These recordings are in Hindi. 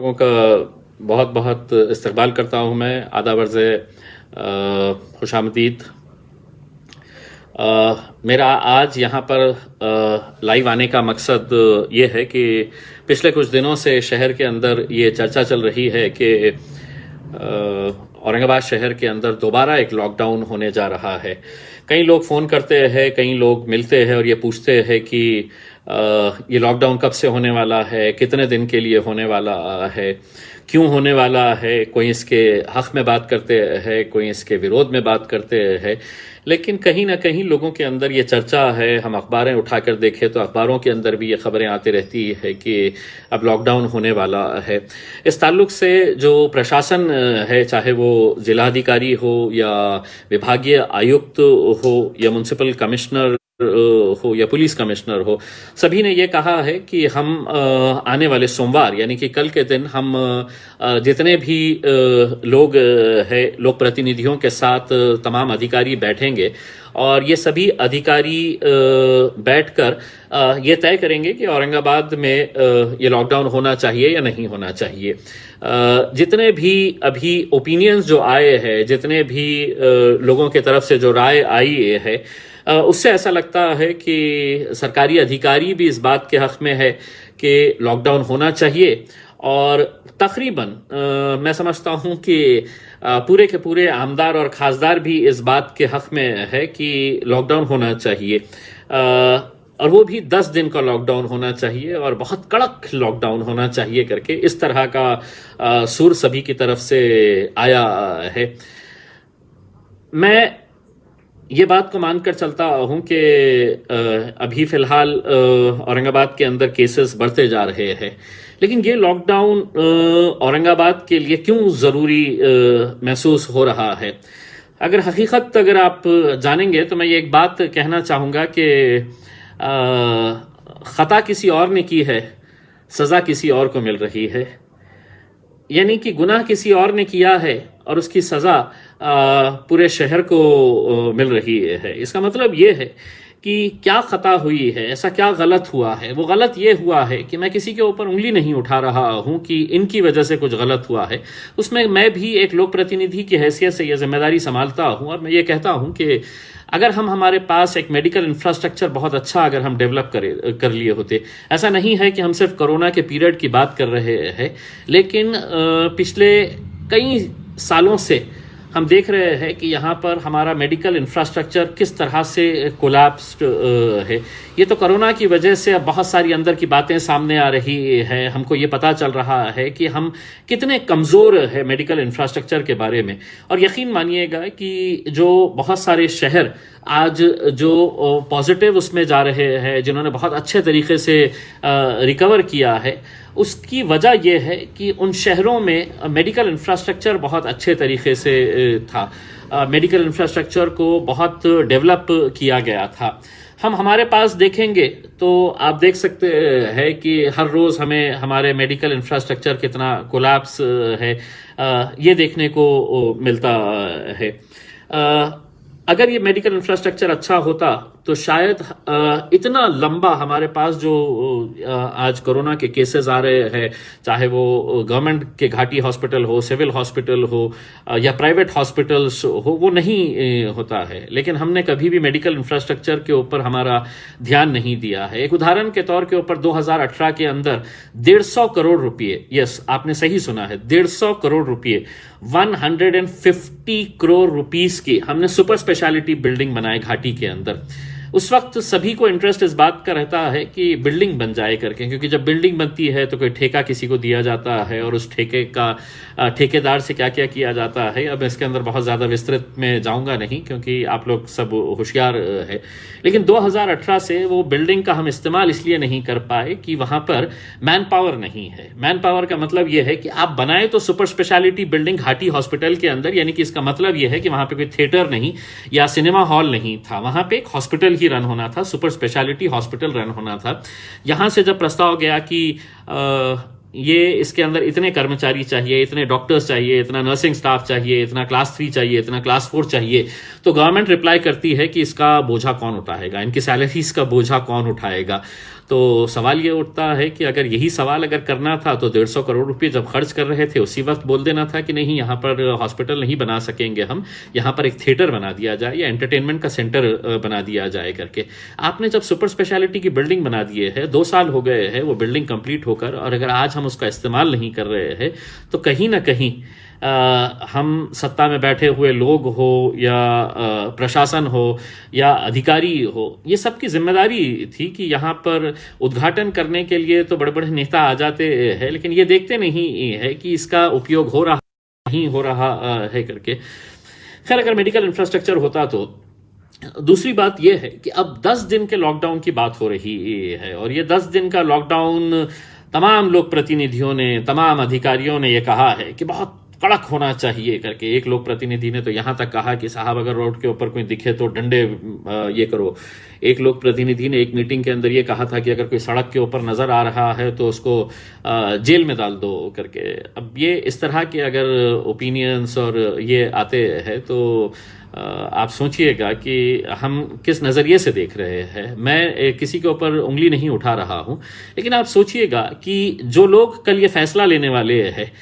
लोगों का बहुत बहुत इस्तकबाल करता हूँ मैं। आदाब अर्ज़ खुशामदीद। मेरा आज यहाँ पर लाइव आने का मकसद ये है कि पिछले कुछ दिनों से शहर के अंदर ये चर्चा चल रही है कि औरंगाबाद शहर के अंदर दोबारा एक लॉकडाउन होने जा रहा है। कई लोग फ़ोन करते हैं, कई लोग मिलते हैं और ये पूछते हैं कि ये लॉकडाउन कब से होने वाला है, कितने दिन के लिए होने वाला है, क्यों होने वाला है। कोई इसके हक़ में बात करते हैं, कोई इसके विरोध में बात करते हैं, लेकिन कहीं ना कहीं लोगों के अंदर ये चर्चा है। हम अखबारें उठाकर देखें तो अखबारों के अंदर भी ये खबरें आती रहती है कि अब लॉकडाउन होने वाला है। इस ताल्लुक से जो प्रशासन है, चाहे वो जिलाधिकारी हो या विभागीय आयुक्त हो या म्युनिसिपल कमिश्नर हो या पुलिस कमिश्नर हो, सभी ने ये कहा है कि हम आने वाले सोमवार यानी कि कल के दिन हम जितने भी लोग हैं, लोक प्रतिनिधियों के साथ तमाम अधिकारी बैठेंगे और ये सभी अधिकारी बैठकर ये तय करेंगे कि औरंगाबाद में ये लॉकडाउन होना चाहिए या नहीं होना चाहिए। जितने भी अभी ओपिनियंस जो आए हैं, जितने भी लोगों के तरफ से जो राय आई है, उससे ऐसा लगता है कि सरकारी अधिकारी भी इस बात के हक में है कि लॉकडाउन होना चाहिए और तकरीबन मैं समझता हूं कि पूरे के पूरे आमदार और खासदार भी इस बात के हक में है कि लॉकडाउन होना चाहिए और वो भी 10 दिन का लॉकडाउन होना चाहिए और बहुत कड़क लॉकडाउन होना चाहिए करके इस तरह का सुर सभी की तरफ से आया है। मैं ये बात को मानकर चलता हूं कि अभी फिलहाल औरंगाबाद के अंदर केसेस बढ़ते जा रहे हैं, लेकिन ये लॉकडाउन औरंगाबाद के लिए क्यों ज़रूरी महसूस हो रहा है। अगर हकीकत अगर आप जानेंगे तो मैं ये एक बात कहना चाहूँगा कि ख़ता किसी और ने की है, सज़ा किसी और को मिल रही है। यानी कि गुनाह किसी और ने किया है और उसकी सज़ा पूरे शहर को मिल रही है। इसका मतलब ये है कि क्या खता हुई है, ऐसा क्या गलत हुआ है। वो गलत ये हुआ है कि मैं किसी के ऊपर उंगली नहीं उठा रहा हूं कि इनकी वजह से कुछ गलत हुआ है। उसमें मैं भी एक लोक प्रतिनिधि की हैसियत से यह जिम्मेदारी संभालता हूं और मैं ये कहता हूं कि अगर हमारे पास एक मेडिकल इंफ्रास्ट्रक्चर बहुत अच्छा अगर हम डेवलप कर लिए होते, ऐसा नहीं है कि हम सिर्फ कोरोना के पीरियड की बात कर रहे हैं, लेकिन पिछले कई सालों से हम देख रहे हैं कि यहाँ पर हमारा मेडिकल इंफ्रास्ट्रक्चर किस तरह से कोलैप्स्ड है। ये तो कोरोना की वजह से अब बहुत सारी अंदर की बातें सामने आ रही है। हमको ये पता चल रहा है कि हम कितने कमज़ोर है मेडिकल इंफ्रास्ट्रक्चर के बारे में। और यकीन मानिएगा कि जो बहुत सारे शहर आज जो पॉजिटिव उसमें जा रहे हैं, जिन्होंने बहुत अच्छे तरीके से रिकवर किया है, उसकी वजह यह है कि उन शहरों में मेडिकल इंफ्रास्ट्रक्चर बहुत अच्छे तरीके से था। मेडिकल इंफ्रास्ट्रक्चर को बहुत डेवलप किया गया था। हम हमारे पास देखेंगे तो आप देख सकते हैं कि हर रोज़ हमें हमारे मेडिकल इंफ्रास्ट्रक्चर कितना कोलैप्स है ये देखने को मिलता है। अगर ये मेडिकल इंफ्रास्ट्रक्चर अच्छा होता तो शायद इतना लंबा हमारे पास जो आज कोरोना के केसेस आ रहे हैं, चाहे वो गवर्नमेंट के घाटी हॉस्पिटल हो, सिविल हॉस्पिटल हो या प्राइवेट हॉस्पिटल्स हो, वो नहीं होता है। लेकिन हमने कभी भी मेडिकल इंफ्रास्ट्रक्चर के ऊपर हमारा ध्यान नहीं दिया है। एक उदाहरण के तौर के ऊपर 2018 के अंदर 150 करोड़ रुपये, यस आपने सही सुना है, 150 करोड़ रुपये, 150 करोड़ रुपीस की हमने सुपर स्पेशलिटी बिल्डिंग बनाए घाटी के अंदर। उस वक्त सभी को इंटरेस्ट इस बात का रहता है कि बिल्डिंग बन जाए करके, क्योंकि जब बिल्डिंग बनती है तो कोई ठेका किसी को दिया जाता है और उस ठेके का ठेकेदार से क्या क्या किया जाता है, अब इसके अंदर बहुत ज़्यादा विस्तृत में जाऊंगा नहीं क्योंकि आप लोग सब होशियार है। लेकिन 2018 से वो बिल्डिंग का हम इस्तेमाल इसलिए नहीं कर पाए कि वहाँ पर मैन पावर नहीं है। मैन पावर का मतलब ये है कि आप बनाए तो सुपर स्पेशलिटी बिल्डिंग घाटी हॉस्पिटल के अंदर, यानी कि इसका मतलब ये है कि वहाँ पे कोई थिएटर नहीं या सिनेमा हॉल नहीं था, वहाँ पे एक हॉस्पिटल ही रन होना था, सुपर स्पेशलिटी हॉस्पिटल रन होना था। यहाँ से जब प्रस्ताव गया कि ये इसके अंदर इतने कर्मचारी चाहिए, इतने डॉक्टर्स चाहिए, इतना नर्सिंग स्टाफ चाहिए, इतना क्लास 3 चाहिए, इतना क्लास 4 चाहिए, तो गवर्नमेंट रिप्लाई करती है कि इसका बोझा कौन उठाएगा, इनकी सैलरीज का बोझा कौन उठाएगा। तो सवाल ये उठता है कि अगर यही सवाल अगर करना था तो 150 करोड़ रुपए जब खर्च कर रहे थे उसी वक्त बोल देना था कि नहीं, यहाँ पर हॉस्पिटल नहीं बना सकेंगे हम, यहाँ पर एक थिएटर बना दिया जाए या एंटरटेनमेंट का सेंटर बना दिया जाए करके। आपने जब सुपर स्पेशलिटी की बिल्डिंग बना दिए है, 2 साल हो गए हैं वो बिल्डिंग कंप्लीट होकर, और अगर आज हम उसका इस्तेमाल नहीं कर रहे हैं तो कहीं ना कहीं हम सत्ता में बैठे हुए लोग हो या प्रशासन हो या अधिकारी हो, ये सबकी जिम्मेदारी थी कि यहाँ पर उद्घाटन करने के लिए तो बड़े बड़े नेता आ जाते हैं, लेकिन ये देखते नहीं है कि इसका उपयोग हो रहा नहीं हो रहा है करके। खैर, अगर मेडिकल इंफ्रास्ट्रक्चर होता तो दूसरी बात यह है कि अब 10 दिन के लॉकडाउन की बात हो रही है, और ये 10 दिन का लॉकडाउन तमाम लोक प्रतिनिधियों ने, तमाम अधिकारियों ने ये कहा है कि बहुत कड़क होना चाहिए करके। एक लोक प्रतिनिधि ने तो यहां तक कहा कि साहब अगर रोड के ऊपर कोई दिखे तो डंडे ये करो। एक लोक प्रतिनिधि ने एक मीटिंग के अंदर ये कहा था कि अगर कोई सड़क के ऊपर नजर आ रहा है तो उसको जेल में डाल दो करके। अब ये इस तरह के अगर ओपिनियंस और ये आते हैं तो आप सोचिएगा कि हम किस नज़रिए से देख रहे हैं। मैं किसी के ऊपर उंगली नहीं उठा रहा हूं, लेकिन आप सोचिएगा कि जो लोग कल ये फैसला लेने वाले हैं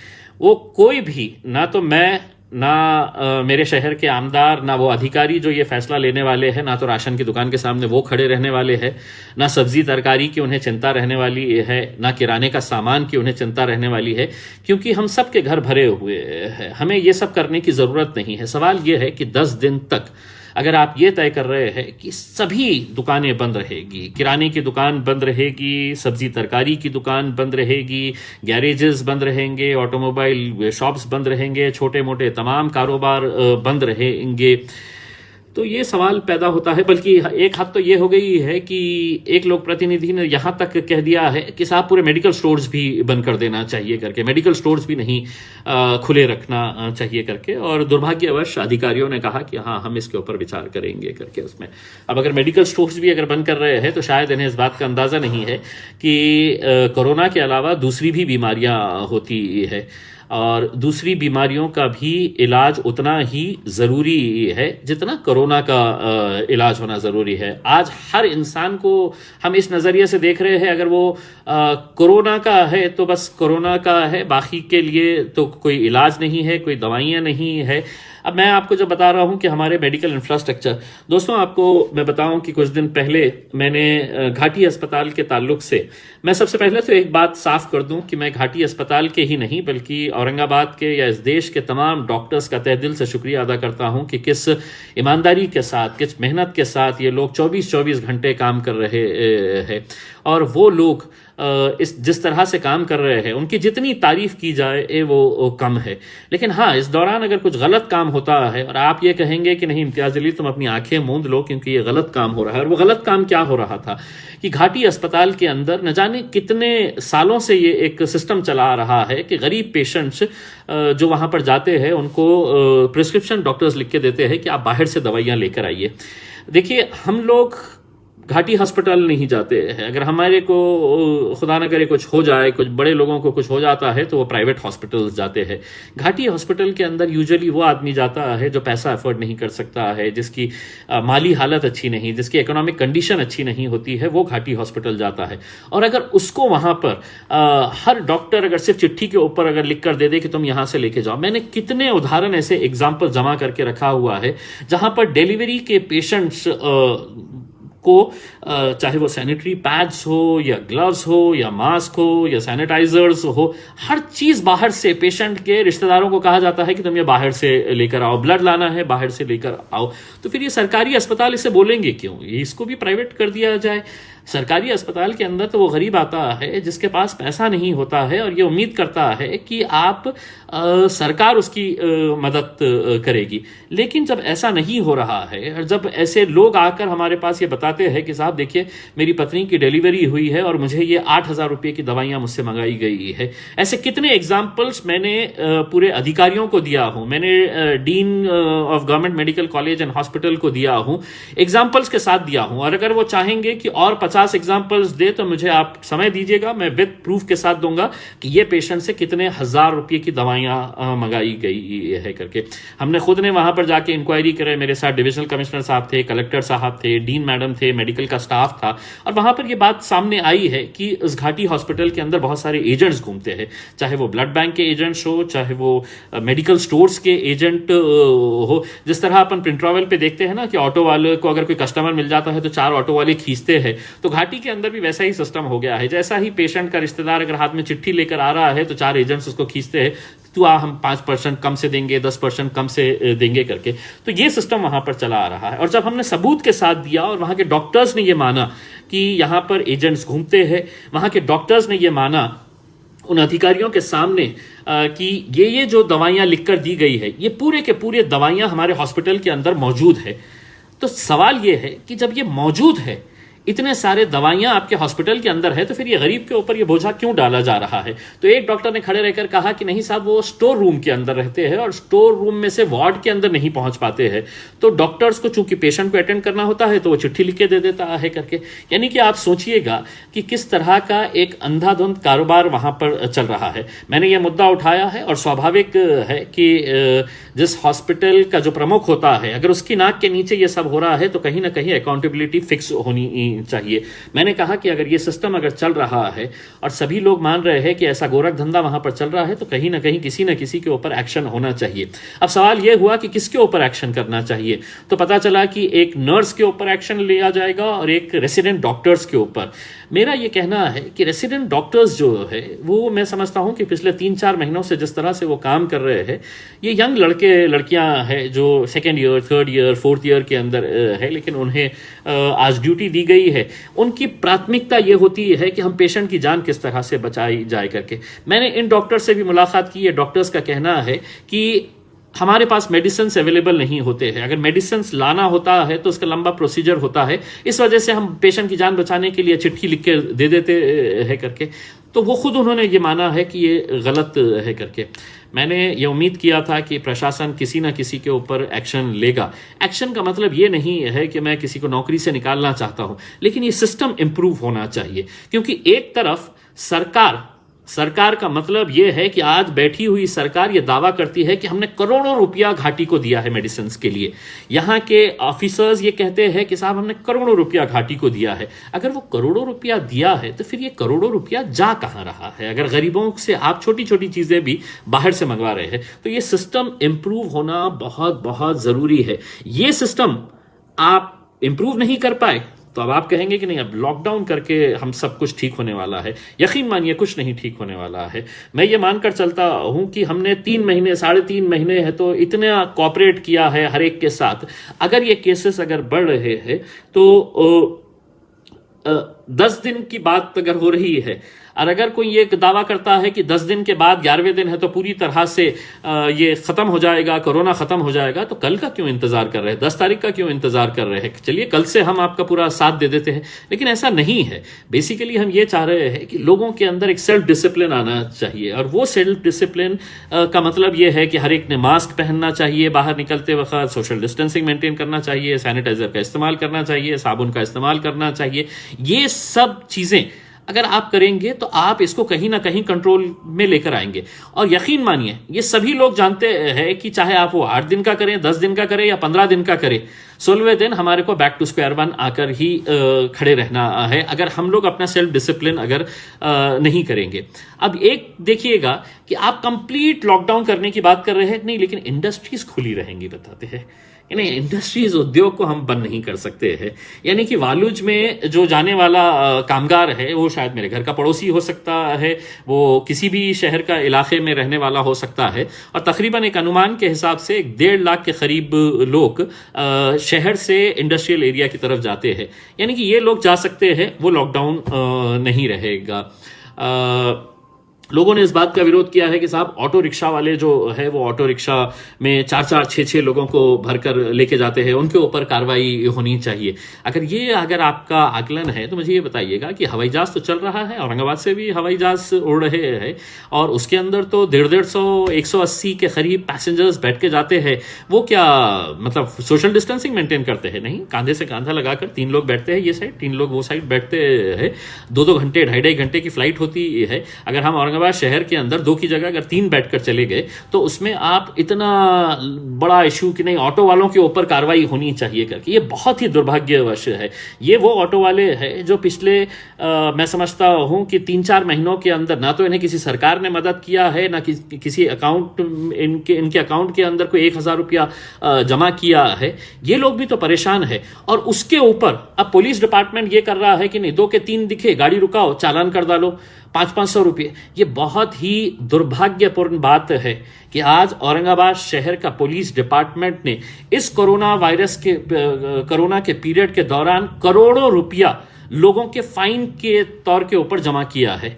वो कोई भी, ना तो मैं, ना मेरे शहर के आमदार, ना वो अधिकारी जो ये फैसला लेने वाले हैं, ना तो राशन की दुकान के सामने वो खड़े रहने वाले हैं, ना सब्जी तरकारी की उन्हें चिंता रहने वाली है, ना किराने का सामान की उन्हें चिंता रहने वाली है, क्योंकि हम सब के घर भरे हुए हैं। हमें ये सब करने की ज़रूरत नहीं है। सवाल ये है कि 10 दिन तक अगर आप ये तय कर रहे हैं कि सभी दुकानें बंद रहेगी, किराने की दुकान बंद रहेगी, सब्जी तरकारी की दुकान बंद रहेगी, गैरेजेस बंद रहेंगे, ऑटोमोबाइल शॉप्स बंद रहेंगे, छोटे मोटे तमाम कारोबार बंद रहेंगे, तो ये सवाल पैदा होता है। बल्कि एक हद तो ये हो गई है कि एक लोक प्रतिनिधि ने यहां तक कह दिया है कि साहब पूरे मेडिकल स्टोर्स भी बंद कर देना चाहिए करके, मेडिकल स्टोर्स भी नहीं खुले रखना चाहिए करके। और दुर्भाग्यवश अधिकारियों ने कहा कि हाँ, हम इसके ऊपर विचार करेंगे करके उसमें। अब अगर मेडिकल स्टोर्स भी अगर बंद कर रहे हैं तो शायद इन्हें इस बात का अंदाजा नहीं है कि कोरोना के अलावा दूसरी भी बीमारियां होती है, और दूसरी बीमारियों का भी इलाज उतना ही ज़रूरी है जितना कोरोना का इलाज होना ज़रूरी है। आज हर इंसान को हम इस नज़रिए से देख रहे हैं, अगर वो कोरोना का है तो बस कोरोना का है, बाकी के लिए तो कोई इलाज नहीं है, कोई दवाइयाँ नहीं है। अब मैं आपको जो बता रहा हूं कि हमारे मेडिकल इंफ्रास्ट्रक्चर, दोस्तों आपको मैं बताऊं कि कुछ दिन पहले मैंने घाटी अस्पताल के ताल्लुक से, मैं सबसे पहले तो एक बात साफ कर दूं कि मैं घाटी अस्पताल के ही नहीं बल्कि औरंगाबाद के या इस देश के तमाम डॉक्टर्स का तहे दिल से शुक्रिया अदा करता हूं कि किस ईमानदारी के साथ, किस मेहनत के साथ ये लोग 24-24 घंटे काम कर रहे हैं। और वो लोग जिस तरह से काम कर रहे हैं, उनकी जितनी तारीफ की जाए वो कम है। लेकिन हाँ, इस दौरान अगर कुछ गलत काम होता है और आप ये कहेंगे कि नहीं इम्तियाज अली तुम अपनी आंखें मूंद लो क्योंकि ये गलत काम हो रहा है, और वो गलत काम क्या हो रहा था कि घाटी अस्पताल के अंदर न जाने कितने सालों से ये एक सिस्टम चला आ रहा है कि गरीब पेशेंट्स जो वहां पर जाते हैं उनको प्रिस्क्रिप्शन डॉक्टर्स लिख के देते हैं कि आप बाहर से दवाइयां लेकर आइए। देखिए, हम लोग घाटी हॉस्पिटल नहीं जाते हैं। अगर हमारे को खुदा न करे कुछ हो जाए, कुछ बड़े लोगों को कुछ हो जाता है तो वो प्राइवेट हॉस्पिटल्स जाते हैं। घाटी हॉस्पिटल के अंदर यूजुअली वो आदमी जाता है जो पैसा अफोर्ड नहीं कर सकता है, जिसकी माली हालत अच्छी नहीं, जिसकी इकोनॉमिक कंडीशन अच्छी नहीं होती है, वो घाटी हॉस्पिटल जाता है। और अगर उसको वहां पर हर डॉक्टर अगर सिर्फ चिट्ठी के ऊपर अगर लिख कर दे दे कि तुम यहां से लेके जाओ, मैंने कितने उदाहरण ऐसे एग्जाम्पल जमा करके रखा हुआ है जहां पर डिलीवरी के पेशेंट्स को चाहे वो सैनिटरी पैड्स हो या ग्लव्स हो या मास्क हो या सैनिटाइजर्स हो, हर चीज बाहर से, पेशेंट के रिश्तेदारों को कहा जाता है कि तुम ये बाहर से लेकर आओ, ब्लड लाना है बाहर से लेकर आओ। तो फिर ये सरकारी अस्पताल इसे बोलेंगे क्यों? इसको भी प्राइवेट कर दिया जाए। सरकारी अस्पताल के अंदर तो वो गरीब आता है जिसके पास पैसा नहीं होता है और ये उम्मीद करता है कि आप सरकार उसकी मदद करेगी। लेकिन जब ऐसा नहीं हो रहा है और जब ऐसे लोग आकर हमारे पास ये बताते हैं कि साहब देखिए मेरी पत्नी की डिलीवरी हुई है और मुझे ये 8,000 रुपये की दवाइयां मुझसे मंगाई गई है, ऐसे कितने एग्जाम्पल्स मैंने पूरे अधिकारियों को दिया हूं, मैंने dean of government medical college and hospital को दिया हूं, एग्जाम्पल्स के साथ दिया हूं। और अगर वो चाहेंगे कि और 50 एग्जाम्पल्स दे तो मुझे आप समय दीजिएगा, मैं विद प्रूफ के साथ दूंगा कि ये पेशेंट से कितने हजार रुपये की दवाइयां मंगाई गई है करके। हमने खुद ने वहां पर जाके इंक्वायरी करे, मेरे साथ डिविजनल कमिश्नर साहब थे, कलेक्टर साहब थे, डीन मैडम थे, मेडिकल का स्टाफ था, और वहां पर ये बात सामने आई है कि उस घाटी हॉस्पिटल के अंदर बहुत सारे एजेंट्स घूमते हैं, चाहे वो ब्लड बैंक के एजेंट्स हो, चाहे वो मेडिकल स्टोर्स के एजेंट हो। जिस तरह अपन प्रिंट्रॉवेल पे देखते हैं ना कि ऑटो वाले को अगर कोई कस्टमर मिल जाता है तो 4 ऑटो वाले खींचते हैं, तो घाटी के अंदर भी वैसा ही सिस्टम हो गया है। जैसा ही पेशेंट का रिश्तेदार अगर हाथ में चिट्ठी लेकर आ रहा है तो 4 एजेंट्स उसको खींचते हैं, तो हम 5% कम से देंगे, 10% कम से देंगे करके। तो ये सिस्टम वहां पर चला आ रहा है। और जब हमने सबूत के साथ दिया और वहां के डॉक्टर्स ने ये माना कि यहां पर एजेंट्स घूमते हैं, वहां के डॉक्टर्स ने ये माना उन अधिकारियों के सामने कि ये जो दवाइयां लिखकर दी गई है, ये पूरे के पूरे दवाइयां हमारे हॉस्पिटल के अंदर मौजूद है। तो सवाल ये है कि जब ये मौजूद है, इतने सारे दवाइयां आपके हॉस्पिटल के अंदर है, तो फिर ये गरीब के ऊपर ये बोझा क्यों डाला जा रहा है? तो एक डॉक्टर ने खड़े रहकर कहा कि नहीं साहब, वो स्टोर रूम के अंदर रहते हैं और स्टोर रूम में से वार्ड के अंदर नहीं पहुंच पाते हैं, तो डॉक्टर्स को चूंकि पेशेंट को अटेंड करना होता है तो वो चिट्ठी लिख के दे देता है करके। यानी कि आप सोचिएगा कि किस तरह का एक अंधाधुंध कारोबार वहां पर चल रहा है। मैंने ये मुद्दा उठाया है और स्वाभाविक है कि जिस हॉस्पिटल का जो प्रमुख होता है, अगर उसकी नाक के नीचे ये सब हो रहा है तो कहीं ना कहीं अकाउंटेबिलिटी फिक्स होनी चाहिए। मैंने कहा कि अगर ये सिस्टम अगर चल रहा है और सभी लोग मान रहे हैं कि ऐसा गोरख धंधा वहां पर चल रहा है, तो कहीं ना कहीं किसी न किसी के ऊपर एक्शन होना चाहिए। अब सवाल यह हुआ कि किसके ऊपर एक्शन करना चाहिए, तो पता चला कि एक नर्स के ऊपर एक्शन लिया जाएगा और एक रेसिडेंट डॉक्टर्स के ऊपर। मेरा यह कहना है कि रेसिडेंट डॉक्टर्स जो है वो मैं समझता हूं कि पिछले 3-4 महीनों से जिस तरह से वो काम कर रहे हैं, ये यंग लड़के लड़कियां हैं जो 2nd year, 3rd year, 4th year के अंदर है, लेकिन उन्हें आज ड्यूटी दी गई है। उनकी प्राथमिकता यह होती है कि हम पेशेंट की जान किस तरह से बचाई जाए करके। मैंने इन डॉक्टर्स से भी मुलाकात की है। डॉक्टर्स का कहना है कि हमारे पास मेडिसिन अवेलेबल नहीं होते हैं, अगर मेडिसिन लाना होता है तो उसका लंबा प्रोसीजर होता है, इस वजह से हम पेशेंट की जान बचाने के लिए चिट्ठी लिख के दे देते हैं करके। तो वो खुद उन्होंने ये माना है कि ये गलत है करके। मैंने ये उम्मीद किया था कि प्रशासन किसी ना किसी के ऊपर एक्शन लेगा। एक्शन का मतलब ये नहीं है कि मैं किसी को नौकरी से निकालना चाहता हूं, लेकिन ये सिस्टम इंप्रूव होना चाहिए। क्योंकि एक तरफ सरकार का मतलब यह है कि आज बैठी हुई सरकार यह दावा करती है कि हमने करोड़ों रुपया घाटी को दिया है मेडिसिन के लिए। यहां के ऑफिसर्स ये कहते हैं कि साहब हमने करोड़ों रुपया घाटी को दिया है। अगर वो करोड़ों रुपया दिया है तो फिर ये करोड़ों रुपया जा कहां रहा है? अगर गरीबों से आप छोटी छोटी चीजें भी बाहर से मंगवा रहे हैं, तो ये सिस्टम इंप्रूव होना बहुत बहुत जरूरी है। ये सिस्टम आप इंप्रूव नहीं कर पाए तो अब आप कहेंगे कि नहीं, अब लॉकडाउन करके हम सब कुछ ठीक होने वाला है। यकीन मानिए कुछ नहीं ठीक होने वाला है। मैं ये मानकर चलता हूं कि हमने 3 महीने 3.5 महीने है तो इतना कॉपरेट किया है हर एक के साथ। अगर ये केसेस अगर बढ़ रहे हैं तो 10 दिन की बात अगर हो रही है, और अगर कोई ये दावा करता है कि 10 दिन के बाद 11वें दिन है तो पूरी तरह से ये खत्म हो जाएगा, कोरोना खत्म हो जाएगा, तो कल का क्यों इंतजार कर रहे हैं? 10 तारीख का क्यों इंतजार कर रहे हैं? चलिए कल से हम आपका पूरा साथ दे देते हैं। लेकिन ऐसा नहीं है। बेसिकली हम ये चाह रहे हैं कि लोगों के अंदर एक सेल्फ डिसिप्लिन आना चाहिए, और वो सेल्फ डिसिप्लिन का मतलब ये है कि हर एक ने मास्क पहनना चाहिए, बाहर निकलते वक्त सोशल डिस्टेंसिंग मेंटेन करना चाहिए, सैनिटाइजर का इस्तेमाल करना चाहिए, साबुन का इस्तेमाल करना चाहिए। ये सब चीजें अगर आप करेंगे तो आप इसको कहीं ना कहीं कंट्रोल में लेकर आएंगे। और यकीन मानिए ये सभी लोग जानते हैं कि चाहे आप वो 8 दिन का करें, 10 दिन का करें या 15 दिन का करें, 16वें दिन हमारे को बैक टू स्क्वायर वन आकर ही खड़े रहना है, अगर हम लोग अपना सेल्फ डिसिप्लिन अगर नहीं करेंगे। अब एक देखिएगा कि आप कंप्लीट लॉकडाउन करने की बात कर रहे हैं, नहीं, लेकिन इंडस्ट्रीज खुली रहेंगी बताते हैं। नहीं, इंडस्ट्रीज उद्योग को हम बंद नहीं कर सकते हैं। यानी कि वालुज में जो जाने वाला कामगार है वो शायद मेरे घर का पड़ोसी हो सकता है, वो किसी भी शहर का इलाके में रहने वाला हो सकता है, और तकरीबन एक अनुमान के हिसाब से 1.5 लाख के करीब लोग शहर से इंडस्ट्रियल एरिया की तरफ जाते हैं। यानी कि ये लोग जा सकते हैं, वो लॉकडाउन नहीं रहेगा। लोगों ने इस बात का विरोध किया है कि साहब ऑटो रिक्शा वाले जो है वो ऑटो रिक्शा में 4-4, 6-6 लोगों को भरकर लेके जाते हैं, उनके ऊपर कार्रवाई होनी चाहिए। अगर आपका आकलन है तो मुझे ये बताइएगा कि हवाई जहाज तो चल रहा है, औरंगाबाद से भी हवाई जहाज उड़ रहे हैं और उसके अंदर तो 150, 180 के करीब पैसेंजर्स बैठ के जाते हैं। वो क्या मतलब सोशल डिस्टेंसिंग मेंटेन करते हैं? नहीं, कांधे से कांधा लगाकर 3 लोग बैठते हैं ये साइड, 3 लोग वो साइड बैठते हैं। 2-2 घंटे, 2.5 घंटे की फ्लाइट होती है। अगर हम औरंगाबाद शहर के अंदर 2 की जगह अगर 3 बैठकर चले गए तो उसमें आप इतना बड़ा इशू कि नहीं ऑटो वालों के ऊपर कार्रवाई होनी चाहिए करके, ये बहुत ही दुर्भाग्यवश है। ये वो ऑटो वाले हैं जो पिछले मैं समझता हूं कि 3-4 महीनों के अंदर ना तो इन्हें किसी सरकार ने मदद किया है, ना किसी अकाउंट इनके अकाउंट के अंदर कोई 1,000 रुपया जमा किया है। ये लोग भी तो परेशान है और उसके ऊपर अब पुलिस डिपार्टमेंट ये कर रहा है कि नहीं 2 के 3 दिखे गाड़ी रुकाओ, चालान कर डालो 500-500 रुपये। ये बहुत ही दुर्भाग्यपूर्ण बात है कि आज औरंगाबाद शहर का पुलिस डिपार्टमेंट ने इस कोरोना के पीरियड के दौरान करोड़ों रुपया लोगों के फाइन के तौर के ऊपर जमा किया है।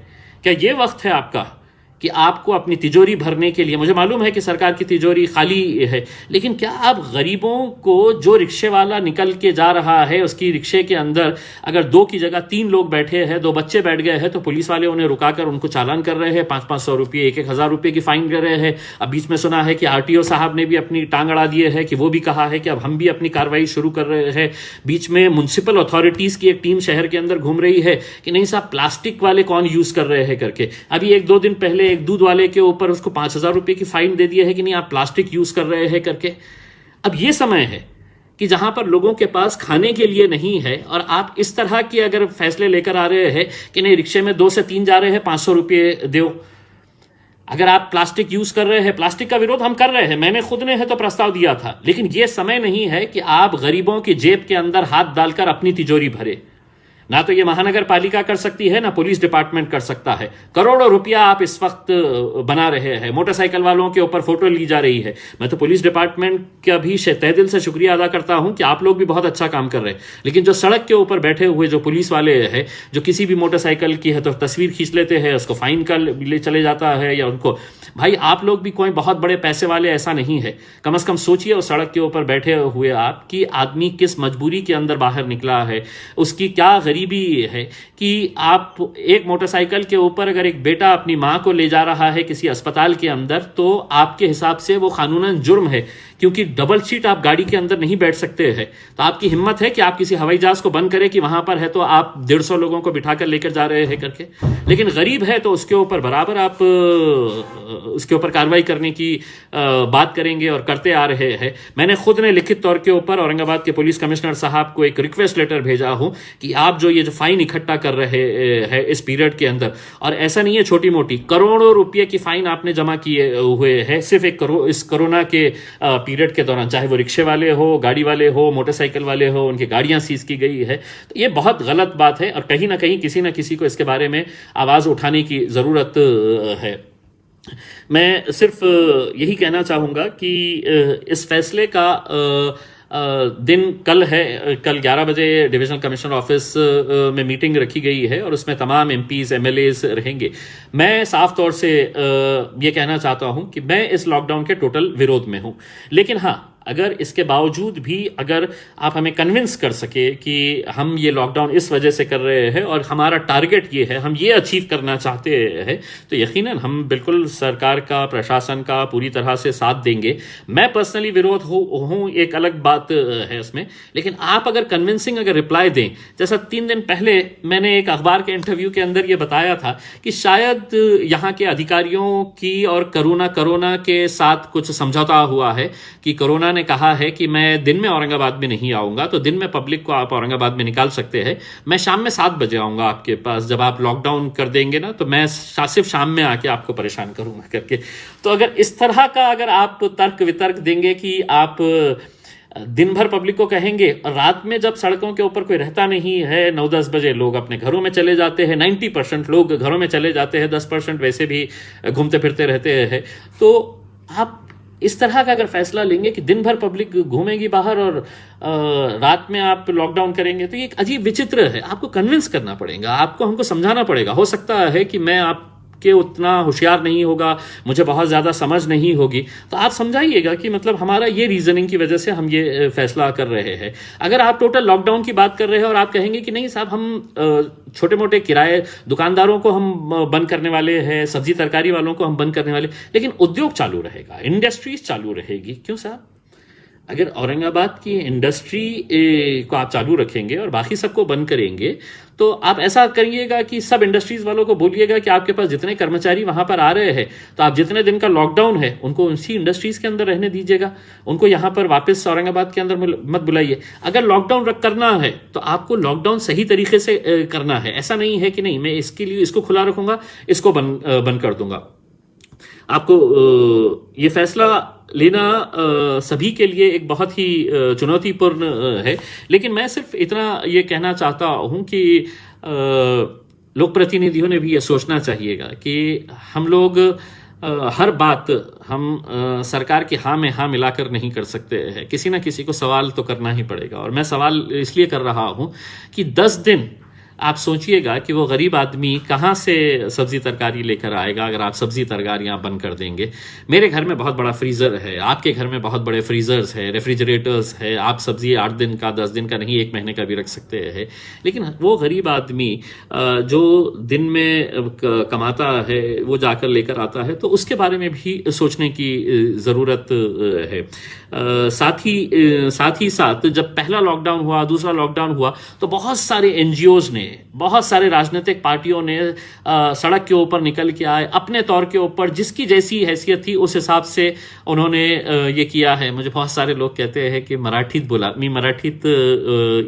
क्या ये वक्त है आपका कि आपको अपनी तिजोरी भरने के लिए, मुझे मालूम है कि सरकार की तिजोरी खाली है, लेकिन क्या आप गरीबों को, जो रिक्शे वाला निकल के जा रहा है उसकी रिक्शे के अंदर अगर 2 की जगह 3 लोग बैठे हैं, 2 बच्चे बैठ गए हैं तो पुलिस वाले उन्हें रुकाकर उनको चालान कर रहे हैं, 500-500 रुपये, 1,000 रुपये की फाइन कर रहे हैं। अब बीच में सुना है कि आरटीओ साहब ने भी अपनी टांग अड़ा दिए है कि वो भी कहा है कि अब हम भी अपनी कार्रवाई शुरू कर रहे हैं। बीच में म्युनिसिपल अथॉरिटीज की एक टीम शहर के अंदर घूम रही है कि नहीं साहब प्लास्टिक वाले कौन यूज कर रहे हैं करके। अभी 1-2 दिन पहले एक दूध वाले के ऊपर उसको 5,000 रुपए की फाइन दे दिया है कि नहीं आप प्लास्टिक यूज कर रहे हैं करके। अब यह समय है कि जहां पर लोगों के पास खाने के लिए नहीं है और आप इस तरह के अगर फैसले लेकर आ रहे हैं कि नहीं रिक्शे में 2 से 3 जा रहे हैं 500 रुपये दो। अगर आप प्लास्टिक यूज कर रहे हैं, प्लास्टिक का विरोध हम कर रहे हैं, मैंने खुद ने है तो प्रस्ताव दिया था, लेकिन यह समय नहीं है कि आप गरीबों की जेब के अंदर हाथ डालकर अपनी तिजोरी भरे। ना तो ये महानगर पालिका कर सकती है, ना पुलिस डिपार्टमेंट कर सकता है। करोड़ों रुपया आप इस वक्त बना रहे हैं, मोटरसाइकिल वालों के ऊपर फोटो ली जा रही है। मैं तो पुलिस डिपार्टमेंट का भी तहे दिल से शुक्रिया अदा करता हूं कि आप लोग भी बहुत अच्छा काम कर रहे हैं, लेकिन जो सड़क के ऊपर बैठे हुए जो पुलिस वाले हैं, जो किसी भी मोटरसाइकिल की है तो तस्वीर खींच लेते हैं, उसको फाइन कर ले चले जाता है, या उनको भाई आप लोग भी कोई बहुत बड़े पैसे वाले ऐसा नहीं है। कम से कम सोचिए उस सड़क के ऊपर बैठे हुए आप कि आदमी किस मजबूरी के अंदर बाहर निकला है, उसकी क्या गरीबी है कि आप एक मोटरसाइकिल के ऊपर अगर एक बेटा अपनी मां को ले जा रहा है किसी अस्पताल के अंदर तो आपके हिसाब से वो कानूनन जुर्म है, क्योंकि डबल सीट आप गाड़ी के अंदर नहीं बैठ सकते हैं। तो आपकी हिम्मत है कि आप किसी हवाई जहाज को बंद करें कि वहां पर है तो आप 150 लोगों को बिठाकर लेकर जा रहे हैं करके, लेकिन गरीब है तो उसके ऊपर बराबर आप उसके ऊपर कार्रवाई करने की बात करेंगे और करते आ रहे हैं। मैंने खुद ने लिखित तौर के ऊपर औरंगाबाद के पुलिस कमिश्नर साहब को एक रिक्वेस्ट लेटर भेजा हूं कि आप जो ये जो फाइन इकट्ठा कर रहे हैं इस पीरियड के अंदर, और ऐसा नहीं है छोटी मोटी, करोड़ों रुपए की फाइन आपने जमा किए हुए हैं सिर्फ इस कोरोना के पीरियड के दौरान, चाहे वो रिक्शे वाले हो, गाड़ी वाले हो, मोटरसाइकिल वाले हो, उनकी गाड़ियां सीज की गई है। तो ये बहुत गलत बात है और कहीं ना कहीं किसी ना किसी को इसके बारे में आवाज उठाने की जरूरत है। मैं सिर्फ यही कहना चाहूंगा कि इस फैसले का दिन कल है, कल 11 बजे डिविजनल कमिश्नर ऑफिस में मीटिंग रखी गई है और उसमें तमाम एमपीज एमएलएज रहेंगे। मैं साफ तौर से ये कहना चाहता हूं कि मैं इस लॉकडाउन के टोटल विरोध में हूं, लेकिन हाँ अगर इसके बावजूद भी अगर आप हमें कन्विंस कर सके कि हम ये लॉकडाउन इस वजह से कर रहे हैं और हमारा टारगेट ये है, हम ये अचीव करना चाहते हैं, तो यकीनन हम बिल्कुल सरकार का, प्रशासन का पूरी तरह से साथ देंगे। मैं पर्सनली विरोध हूं एक अलग बात है उसमें, लेकिन आप अगर कन्विंसिंग अगर रिप्लाई दें, जैसा 3 दिन पहले मैंने एक अखबार के इंटरव्यू के अंदर ये बताया था कि शायद यहाँ के अधिकारियों की और कोरोना के साथ कुछ समझौता हुआ है कि कोरोना ने कहा है कि मैं दिन में औरंगाबाद में नहीं आऊंगा, तो दिन में पब्लिक को आप औरंगाबाद में निकाल सकते हैं, मैं शाम में 7 बजे आऊंगा आपके पास, जब आप लॉकडाउन कर देंगे ना तो मैं सिर्फ शाम में आके आपको परेशान करूंगा करके। तो अगर इस तरह का अगर आप तर्क वितर्क देंगे कि आप दिन भर पब्लिक को कहेंगे और रात में जब सड़कों के ऊपर कोई रहता नहीं है, 9-10 बजे लोग अपने घरों में चले जाते हैं, 90% लोग घरों में चले जाते हैं, 10% वैसे भी घूमते फिरते रहते हैं, तो आप इस तरह का अगर फैसला लेंगे कि दिन भर पब्लिक घूमेगी बाहर और रात में आप लॉकडाउन करेंगे, तो ये एक अजीब विचित्र है। आपको कन्विंस करना पड़ेगा, आपको हमको समझाना पड़ेगा। हो सकता है कि मैं आप के उतना होशियार नहीं होगा, मुझे बहुत ज़्यादा समझ नहीं होगी, तो आप समझाइएगा कि मतलब हमारा ये रीजनिंग की वजह से हम ये फैसला कर रहे हैं। अगर आप टोटल लॉकडाउन की बात कर रहे हैं और आप कहेंगे कि नहीं साहब हम छोटे मोटे किराए दुकानदारों को हम बंद करने वाले हैं, सब्जी तरकारी वालों को हम बंद करने वाले, लेकिन उद्योग चालू रहेगा, इंडस्ट्रीज चालू रहेगी, क्यों साहब? अगर औरंगाबाद की इंडस्ट्री को आप चालू रखेंगे और बाकी सबको बंद करेंगे, तो आप ऐसा करिएगा कि सब इंडस्ट्रीज वालों को बोलिएगा कि आपके पास जितने कर्मचारी वहां पर आ रहे हैं, तो आप जितने दिन का लॉकडाउन है उनको उसी इंडस्ट्रीज के अंदर रहने दीजिएगा, उनको यहां पर वापस औरंगाबाद के अंदर मत बुलाइए। अगर लॉकडाउन करना है तो आपको लॉकडाउन सही तरीके से करना है, ऐसा नहीं है कि नहीं मैं इसके लिए इसको खुला रखूंगा, इसको बंद कर दूंगा। आपको ये फैसला लेना सभी के लिए एक बहुत ही चुनौतीपूर्ण है, लेकिन मैं सिर्फ इतना ये कहना चाहता हूं कि लोक प्रतिनिधियों ने भी ये सोचना चाहिएगा कि हम लोग हर बात हम सरकार की हाँ में हाँ मिलाकर नहीं कर सकते हैं, किसी ना किसी को सवाल तो करना ही पड़ेगा। और मैं सवाल इसलिए कर रहा हूं कि 10 दिन आप सोचिएगा कि वो गरीब आदमी कहाँ से सब्जी तरकारी लेकर आएगा अगर आप सब्जी तरकारियाँ बंद कर देंगे। मेरे घर में बहुत बड़ा फ्रीज़र है, आपके घर में बहुत बड़े फ्रीज़र्स है, रेफ्रिजरेटर्स है, आप सब्जी 8 दिन का 10 दिन का नहीं 1 महीने का भी रख सकते हैं। लेकिन वो गरीब आदमी जो दिन में कमाता है वो जाकर लेकर आता है, तो उसके बारे में भी सोचने की ज़रूरत है। साथ ही साथ जब पहला लॉकडाउन हुआ, दूसरा लॉकडाउन हुआ, तो बहुत सारे एनजीओज ने, बहुत सारे राजनीतिक पार्टियों ने सड़क के ऊपर निकल के आए, अपने तौर के ऊपर जिसकी जैसी हैसियत थी उस हिसाब से उन्होंने ये किया है। मुझे बहुत सारे लोग कहते हैं की मराठीत बोला, मी मराठीत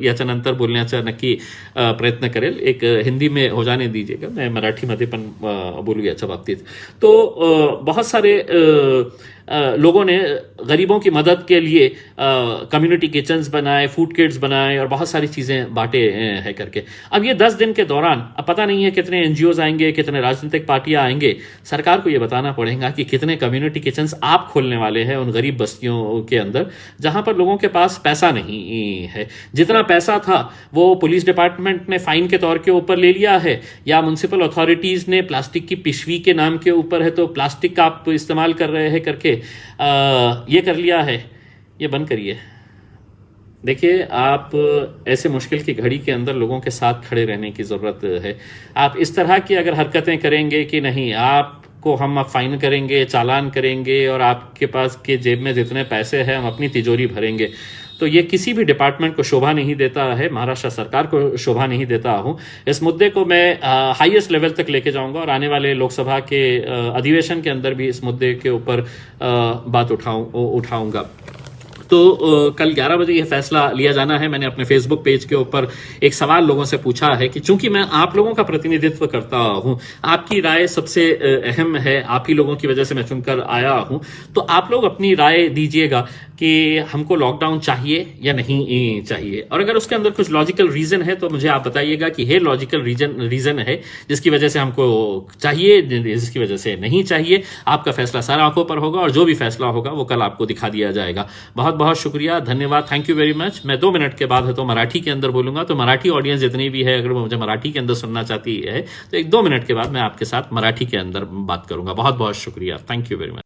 याच्यानंतर बोलण्याचा नक्की प्रयत्न करेल, एक हिंदी में हो जाने दीजिएगा, मैं मराठीमध्ये पण बोलू याच्या बाबतीत। तो बहुत सारे लोगों ने गरीबों की मदद के लिए कम्युनिटी किचन्स बनाए, फूड किट्स बनाए और बहुत सारी चीज़ें बांटे हैं करके। अब ये 10 दिन के दौरान अब पता नहीं है कितने एनजीओज आएंगे, कितने राजनीतिक पार्टियां आएंगे, सरकार को ये बताना पड़ेगा कि कितने कम्युनिटी किचन्स आप खोलने वाले हैं उन गरीब बस्तियों के अंदर जहां पर लोगों के पास पैसा नहीं है। जितना पैसा था वो पुलिस डिपार्टमेंट ने फाइन के तौर के ऊपर ले लिया है, या म्युनिसिपल अथॉरिटीज ने प्लास्टिक की पिशवी के नाम के ऊपर है तो प्लास्टिक का आप इस्तेमाल कर रहे हैं करके ये कर लिया है। ये बंद करिए। देखिए, आप ऐसे मुश्किल की घड़ी के अंदर लोगों के साथ खड़े रहने की ज़रूरत है। आप इस तरह की अगर हरकतें करेंगे कि नहीं आपको हम फाइन करेंगे, चालान करेंगे और आपके पास के जेब में जितने पैसे हैं हम अपनी तिजोरी भरेंगे, तो ये किसी भी डिपार्टमेंट को शोभा नहीं देता है, महाराष्ट्र सरकार को शोभा नहीं देता हूं। इस मुद्दे को मैं हाईएस्ट लेवल तक लेके जाऊंगा और आने वाले लोकसभा के अधिवेशन के अंदर भी इस मुद्दे के ऊपर बात उठाऊंगा। तो कल 11 बजे यह फैसला लिया जाना है। मैंने अपने फेसबुक पेज के ऊपर एक सवाल लोगों से पूछा है कि चूंकि मैं आप लोगों का प्रतिनिधित्व करता हूं, आपकी राय सबसे अहम है, आप ही लोगों की वजह से मैं चुनकर आया हूं, तो आप लोग अपनी राय दीजिएगा कि हमको लॉकडाउन चाहिए या नहीं चाहिए। और अगर उसके अंदर कुछ लॉजिकल रीजन है तो मुझे आप बताइएगा कि ये लॉजिकल रीजन है जिसकी वजह से हमको चाहिए, जिसकी वजह से नहीं चाहिए। आपका फैसला सारा आंखों पर होगा और जो भी फैसला होगा वो कल आपको दिखा दिया जाएगा। बहुत बहुत शुक्रिया, धन्यवाद, थैंक यू वेरी मच। मैं 2 मिनट के बाद है तो मराठी के अंदर बोलूंगा, तो मराठी ऑडियंस जितनी भी है अगर वो मुझे मराठी के अंदर सुनना चाहती है तो 1-2 मिनट के बाद मैं आपके साथ मराठी के अंदर बात करूंगा। बहुत बहुत शुक्रिया, थैंक यू वेरी मच।